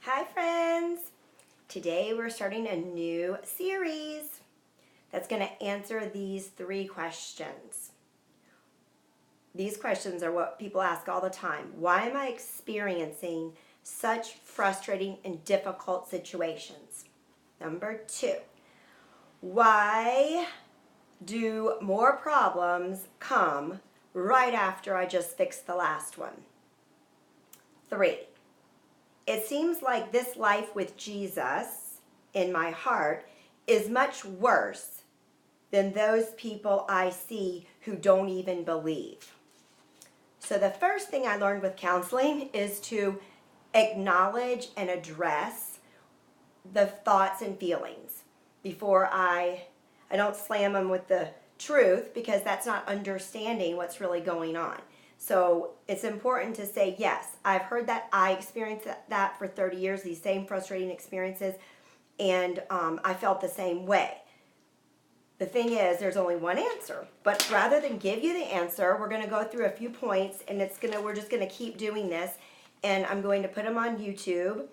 Hi friends! Today we're starting a new series that's going to answer these 3 questions. These questions are what people ask all the time. Why am I experiencing such frustrating and difficult situations? Number 2, why do more problems come right after I just fixed the last one? 3, it seems like this life with Jesus in my heart is much worse than those people I see who don't even believe. So the first thing I learned with counseling is to acknowledge and address the thoughts and feelings before I don't slam them with the truth, because that's not understanding what's really going on. So it's important to say, yes, I've heard that. I experienced that for 30 years, these same frustrating experiences, and I felt the same way. The thing is, there's only one answer. But rather than give you the answer, we're going to go through a few points, and we're just going to keep doing this. And I'm going to put them on YouTube,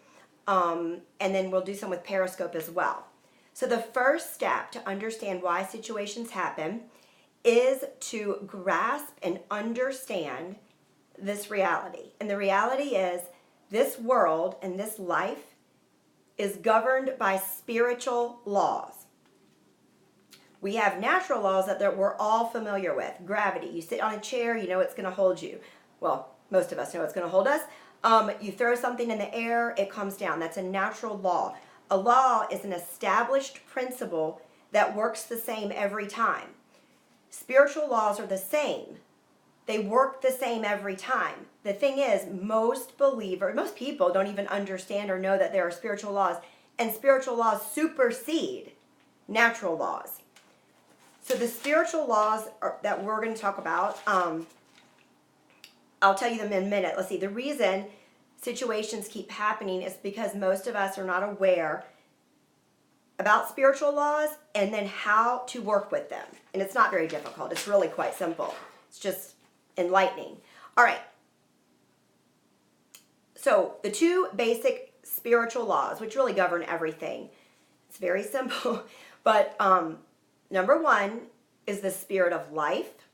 and then we'll do some with Periscope as well. So the first step to understand why situations happen is to grasp and understand this reality. And the reality is this world and this life is governed by spiritual laws. We have natural laws that we're all familiar with. Gravity. You sit on a chair, you know it's going to hold you. Well, most of us know it's going to hold us. You throw something in the air, it comes down. That's a natural law. A law is an established principle that works the same every time. Spiritual laws are the same. They work the same every time. The thing is, most people don't even understand or know that there are spiritual laws, and spiritual laws supersede natural laws. So the spiritual laws that we're going to talk about, I'll tell you them in a minute. Let's see. The reason situations keep happening is because most of us are not aware about spiritual laws and then how to work with them. And it's not very difficult. It's really quite simple. It's just enlightening. All right. So the 2 basic spiritual laws, which really govern everything, it's very simple. But number 1 is the spirit of life.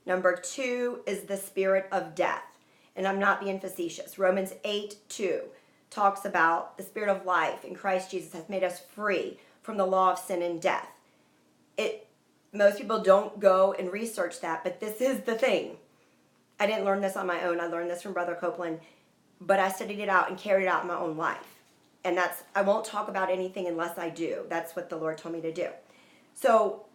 Number 2 is the spirit of death. And I'm not being facetious. Romans 8:2 talks about the spirit of life in Christ Jesus has made us free from the law of sin and death. Most people don't go and research that, but this is the thing. I didn't learn this on my own. I learned this from Brother Copeland, but I studied it out and carried it out in my own life. And I won't talk about anything unless I do. That's what the Lord told me to do. So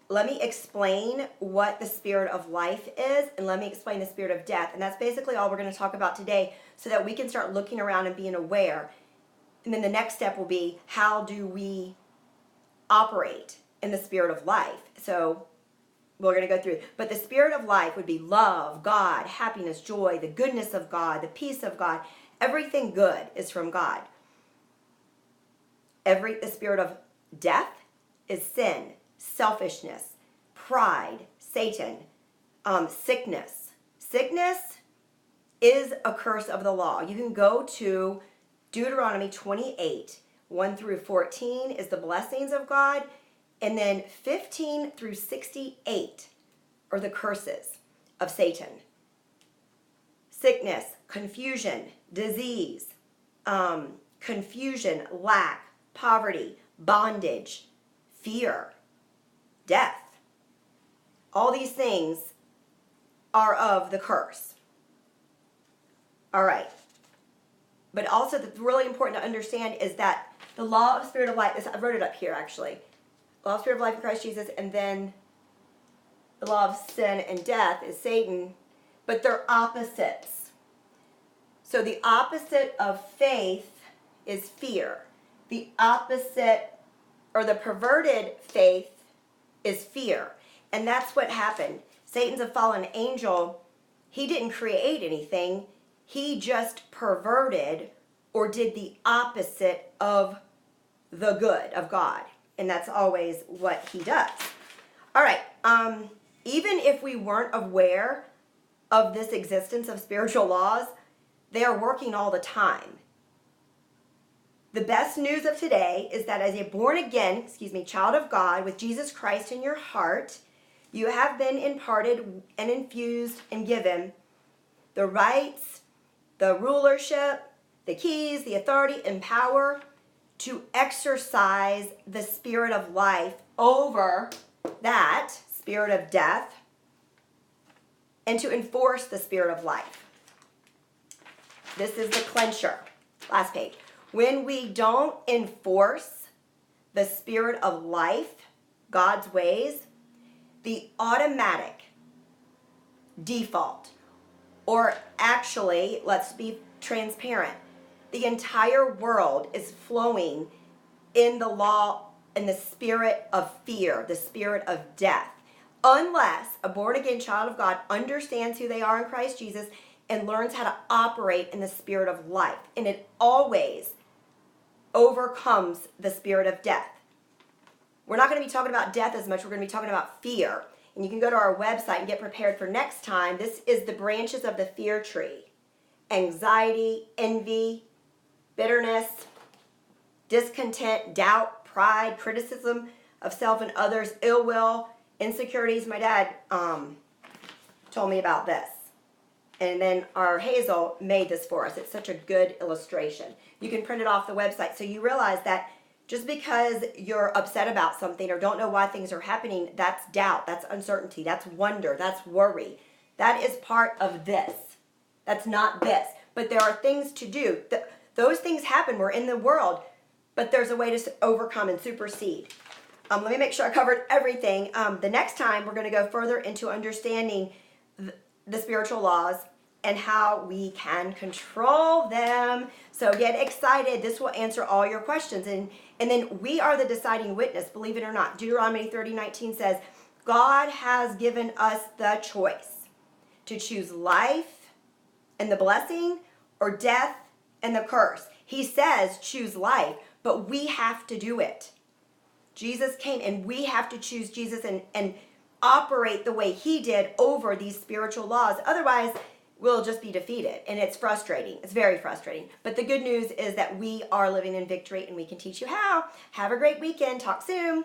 let me explain what the spirit of life is, and let me explain the spirit of death. And that's basically all we're going to talk about today, so that we can start looking around and being aware. And then the next step will be, how do we operate in the spirit of life? So we're going to go through. But the spirit of life would be love, God, happiness, joy, the goodness of God, the peace of God. Everything good is from God. The spirit of death is sin, selfishness, pride, Satan, sickness. Sickness is a curse of the law. You can go to Deuteronomy 28, 1 through 14 is the blessings of God, and then 15 through 68 are the curses of Satan. Sickness, confusion, disease, confusion, lack, poverty, bondage, fear, death. All these things are of the curse. All right. But also, that's really important to understand is that the law of spirit of life, I wrote it up here actually. Law of spirit of life in Christ Jesus, and then the law of sin and death is Satan, but they're opposites. So the opposite of faith is fear. The opposite, or the perverted faith, is fear. And that's what happened. Satan's a fallen angel. He didn't create anything. He just perverted or did the opposite of the good of God. And that's always what he does. All right. Even if we weren't aware of this existence of spiritual laws, they are working all the time. The best news of today is that as a born again, child of God with Jesus Christ in your heart, you have been imparted and infused and given the rights, the rulership, the keys, the authority, and power to exercise the spirit of life over that spirit of death and to enforce the spirit of life. This is the clincher. Last page. When we don't enforce the spirit of life, God's ways, the automatic default, or actually, let's be transparent, the entire world is flowing in the law and the spirit of fear, the spirit of death, unless a born-again child of God understands who they are in Christ Jesus and learns how to operate in the spirit of life. And it always overcomes the spirit of death. We're not going to be talking about death as much. We're going to be talking about fear. And you can go to our website and get prepared for next time. This is the branches of the fear tree. Anxiety, envy, bitterness, discontent, doubt, pride, criticism of self and others, ill will, insecurities. My dad told me about this. And then our Hazel made this for us. It's such a good illustration. You can print it off the website. So you realize that just because you're upset about something or don't know why things are happening, that's doubt, that's uncertainty, that's wonder, that's worry. That is part of this. That's not this. But there are things to do. Those things happen. We're in the world. But there's a way to overcome and supersede. Let me make sure I covered everything. The next time, we're going to go further into understanding the spiritual laws and how we can control them. So get excited. This will answer all your questions. And then we are the deciding witness, believe it or not. Deuteronomy 30:19 says, God has given us the choice to choose life and the blessing or death and the curse. He says choose life, but we have to do it. Jesus came and we have to choose Jesus and operate the way he did over these spiritual laws. Otherwise, we'll just be defeated. And it's frustrating. It's very frustrating. But the good news is that we are living in victory and we can teach you how. Have a great weekend. Talk soon.